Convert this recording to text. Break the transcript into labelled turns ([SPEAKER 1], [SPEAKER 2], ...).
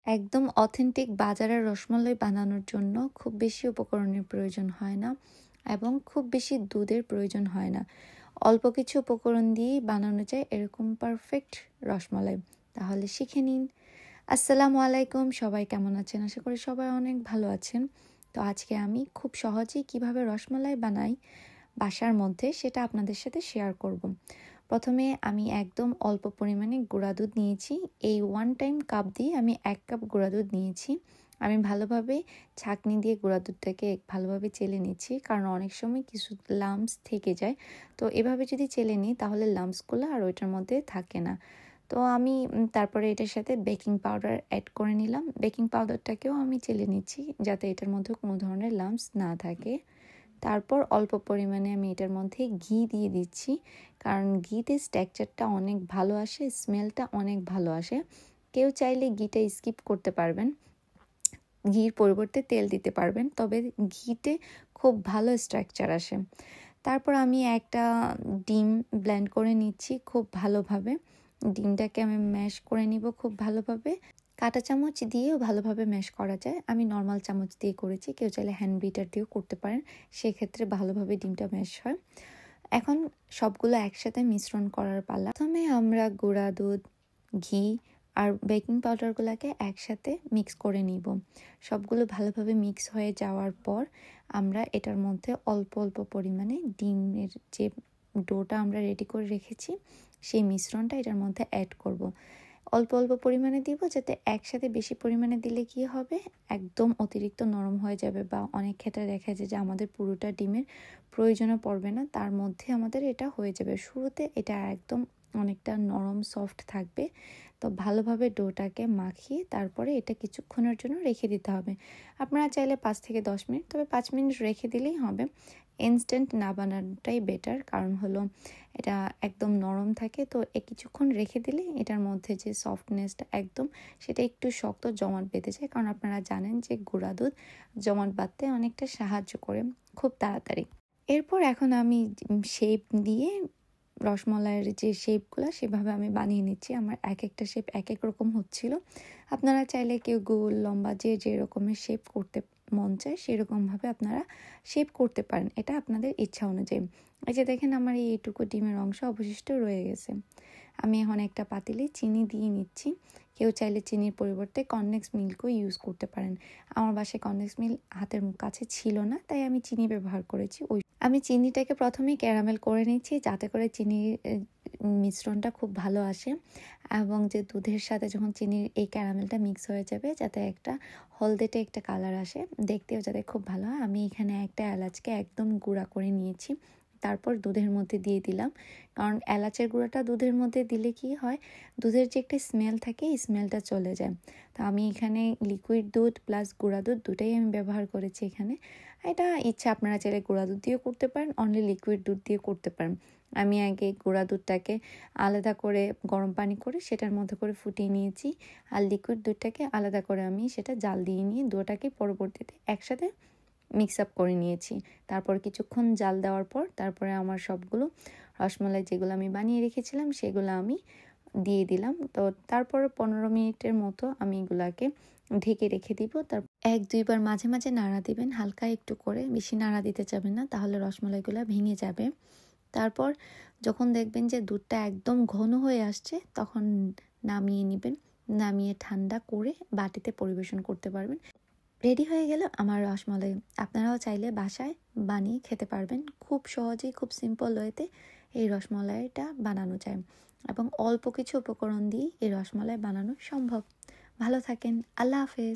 [SPEAKER 1] একদম অথেন্টিক বাজারের রসমালাই বানানোর জন্য খুব বেশি উপকরণের প্রয়োজন হয় না এবং খুব বেশি দুধের প্রয়োজন হয় না। অল্প কিছু উপকরণ দিয়েই বানানো যায় এরকম পারফেক্ট রসমালাই। তাহলে শিখে নিন। আসসালামু আলাইকুম, সবাই কেমন আছেন? আশা করি সবাই অনেক ভালো আছেন। তো আজকে আমি খুব সহজেই কিভাবে রসমালাই বানাই বাসার মধ্যে সেটা আপনাদের সাথে শেয়ার করব। প্রথমে আমি একদম অল্প পরিমাণে গুঁড়া দুধ নিয়েছি। এই 1 টাইম কাপ দিয়ে আমি 1 কাপ গুঁড়া দুধ নিয়েছি। আমি ভালোভাবে ছাঁকনি দিয়ে গুঁড়া দুধটাকে ভালোভাবে চেলে নিচ্ছি, কারণ অনেক সময় কিছু লাম্পস থেকে যায়। তো এভাবে যদি চেলে নিই তাহলে লাম্পসগুলো আর ওইটার মধ্যে থাকে না। তো আমি তারপরে এটার সাথে বেকিং পাউডার অ্যাড করে নিলাম। বেকিং পাউডারটাকেও আমি চেলে নিচ্ছি যাতে এটার মধ্যে কোনো ধরনের লাম্পস না থাকে। তারপর অল্প পরিমাণে আমি এটার মধ্যে ঘি দিয়ে দিচ্ছি, কারণ ঘিতে টেক্সচারটা অনেক ভালো আসে, স্মেলটা অনেক ভালো আসে। কেউ চাইলে ঘিটা স্কিপ করতে পারবেন, ঘির পরিবর্তে তেল দিতে পারবেন, তবে ঘিতে খুব ভালো স্ট্রাকচার আসে। তারপর আমি একটা ডিম ব্লেন্ড করে নিচ্ছি খুব ভালোভাবে। ডিমটাকে আমি ম্যাশ করে নিব খুব ভালোভাবে। কাঁটা চামচ দিয়েও ভালোভাবে ম্যাশ করা যায়। আমি নর্মাল চামচ দিয়ে করেছি, কেউ চাইলে হ্যান্ড বিটার দিয়েও করতে পারেন, সেক্ষেত্রে ভালোভাবে ডিমটা ম্যাশ হয়। এখন সবগুলো একসাথে মিশ্রণ করার পালা। প্রথমে আমরা গুঁড়া দুধ, ঘি আর বেকিং পাউডারগুলোকে একসাথে মিক্স করে নিব। সবগুলো ভালোভাবে মিক্স হয়ে যাওয়ার পর আমরা এটার মধ্যে অল্প অল্প পরিমাণে ডিমের যে ডোটা আমরা রেডি করে রেখেছি সেই মিশ্রণটা এটার মধ্যে অ্যাড করব। অল্প অল্প পরিমাণে দিব, যাতে একসাথে বেশি পরিমাণে দিলে কি হবে, একদম অতিরিক্ত নরম হয়ে যাবে, বা অনেক ক্ষেত্রে দেখা যায় যে আমাদের পুরোটা ডিমের প্রয়োজনও পড়বে না, তার মধ্যে আমাদের এটা হয়ে যাবে। শুরুতে এটা একদম অনেকটা নরম সফট থাকবে। তো ভালোভাবে ডোটাকে মাখিয়ে তারপরে এটা কিছুক্ষণের জন্য রেখে দিতে হবে। আপনারা চাইলে 5 থেকে 10 মিনিট, তবে 5 মিনিট রেখে দিলেই হবে। ইনস্ট্যান্ট না বানানোটাই বেটার, কারণ হলো এটা একদম নরম থাকে। তো কিছুক্ষণ রেখে দিলে এটার মধ্যে যে সফটনেসটা একদম সেটা একটু শক্ত জমাট বেঁধে যায়, কারণ আপনারা জানেন যে গুঁড়া দুধ জমাট বাঁধতে অনেকটা সাহায্য করে খুব তাড়াতাড়ি। এরপর এখন আমি শেপ দিয়ে রসমলাইয়ের যে শেপগুলো সেভাবে আমি বানিয়ে নিচ্ছি। আমার এক একটা শেপ এক এক রকম হচ্ছিল। আপনারা চাইলে কেউ গোল, লম্বা, যে রকমের শেপ করতে মন চায় সেরকমভাবে আপনারা শেপ করতে পারেন, এটা আপনাদের ইচ্ছা অনুযায়ী। এই যে দেখেন আমার এইটুকু ডিমের অংশ অবশিষ্ট রয়ে গেছে। আমি এখন একটা পাতিলে চিনি দিয়ে নিচ্ছি। কেউ চাইলে চিনির পরিবর্তে কর্নফ্লেক্স মিল্কও ইউজ করতে পারেন। আমার বাসায় কর্নফ্লেক্স মিল্ক হাতের কাছে ছিল না, তাই আমি চিনি ব্যবহার করেছি। আমি চিনিটাকে প্রথমেই ক্যারামেল করে নিচ্ছি, যাতে করে চিনির মিশ্রণটা খুব ভালো আসে, এবং যে দুধের সাথে যখন চিনির এই ক্যারামেলটা মিক্স হয়ে যাবে, যাতে একটা হলদেটে একটা কালার আসে, দেখতেও যাতে খুব ভালো হয়। আমি এখানে একটা এলাচকে একদম গুঁড়া করে নিয়েছি, তারপর দুধের মধ্যে দিয়ে দিলাম। কারণ এলাচের গুঁড়াটা দুধের মধ্যে দিলে কি হয়, দুধের যে একটা স্মেল থাকে এই স্মেলটা চলে যায়। তো আমি এখানে লিকুইড দুধ প্লাস গুঁড়া দুধ দুটাই আমি ব্যবহার করেছি এখানে। এটা ইচ্ছা, আপনারা চাইলে গুঁড়া দুধ দিয়েও করতে পারেন, অনলি লিকুইড দুধ দিয়ে করতে পারেন। আমি আগে গুঁড়া দুধটাকে আলাদা করে গরম পানি করে সেটার মধ্যে করে ফুটিয়ে নিয়েছি, আর লিকুইড দুধটাকে আলাদা করে আমি সেটা জাল দিয়ে নিয়ে দুটাকে পরবর্তীতে একসাথে মিক্স আপ করে নিয়েছি। তারপর কিছুক্ষণ জাল দেওয়ার পর তারপরে আমার সবগুলো রসমালাই যেগুলো আমি বানিয়ে রেখেছিলাম সেগুলো আমি দিয়ে দিলাম। তো তারপর 15 মিনিটের মতো আমি এগুলাকে ঢেকে রেখে দিব। তার 1-2 বার মাঝে মাঝে নাড়া দিবেন, হালকা একটু করে, বেশি নাড়া দিতে যাবেন না, তাহলে রসমালাইগুলো ভেঙে যাবে। তারপর যখন দেখবেন যে দুধটা একদম ঘন হয়ে আসছে তখন নামিয়ে নেবেন। নামিয়ে ঠান্ডা করে বাটিতে পরিবেশন করতে পারবেন। রেডি হয়ে গেল আমার রসমালাই। আপনারাও চাইলে বাসায় বানিয়ে খেতে পারবেন। খুব সহজেই, খুব সিম্পল ওয়েতে এই রসমালাইটা বানানো যায়, এবং অল্প কিছু উপকরণ দিয়ে এই রসমালাই বানানো সম্ভব। ভালো থাকেন, আল্লাহ হাফেজ।